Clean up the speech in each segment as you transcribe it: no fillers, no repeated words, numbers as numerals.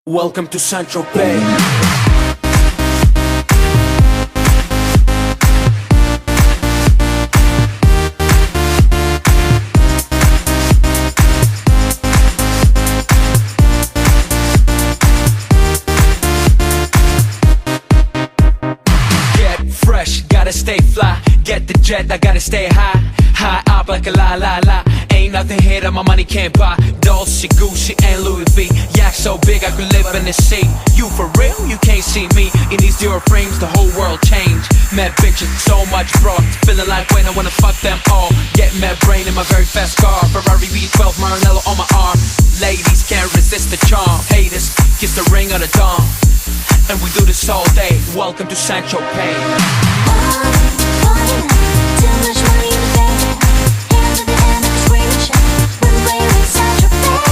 Welcome to Central Bay. Get fresh, gotta stay fly. Get the jet, I gotta stay high. High up like a la la la. Ain't nothing here that my money can't buy. Dolce, Gucci, and Louis V. Yak so big I could live in the sea. You for real? You can't see me. In these zero frames, the whole world changed. Mad bitches, so much broad. Feeling like when I wanna fuck them all. Get mad brain in my very fast car. Ferrari V12, Maranello on my arm. Ladies can't resist the charm. Haters, kiss the ring of the dawn. And we do this all day. Welcome to Central Bay. Too much money in the bank. Hands at the end of the screenshot. When we're in Central Bay.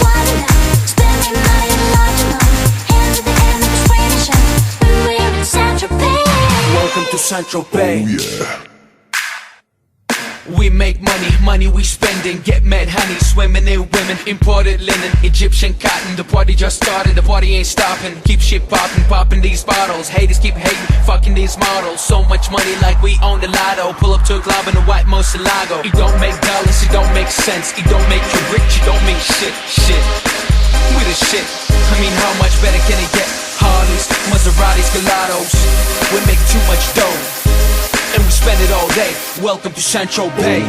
Why not? Spending money in large amount. Hands at the end of the screenshot. When we're in Central Bay. Welcome to Central Bay. Oh yeah. We make money, money we spending. Get mad honey, swimming in women. Imported linen, Egyptian cotton. The party just started, the party ain't stopping. Keep shit popping, popping these bottles. Haters keep hating, fucking these models. So much money like we own the lotto. Pull up to a club in a white Murcielago. It don't make dollars, it don't make sense. It don't make you rich, it don't mean shit, shit. We the shit, I mean how much better can it get? Harleys, Maseratis, Gelatos. We make too much dough and we spend it all day. Welcome to Central Bay.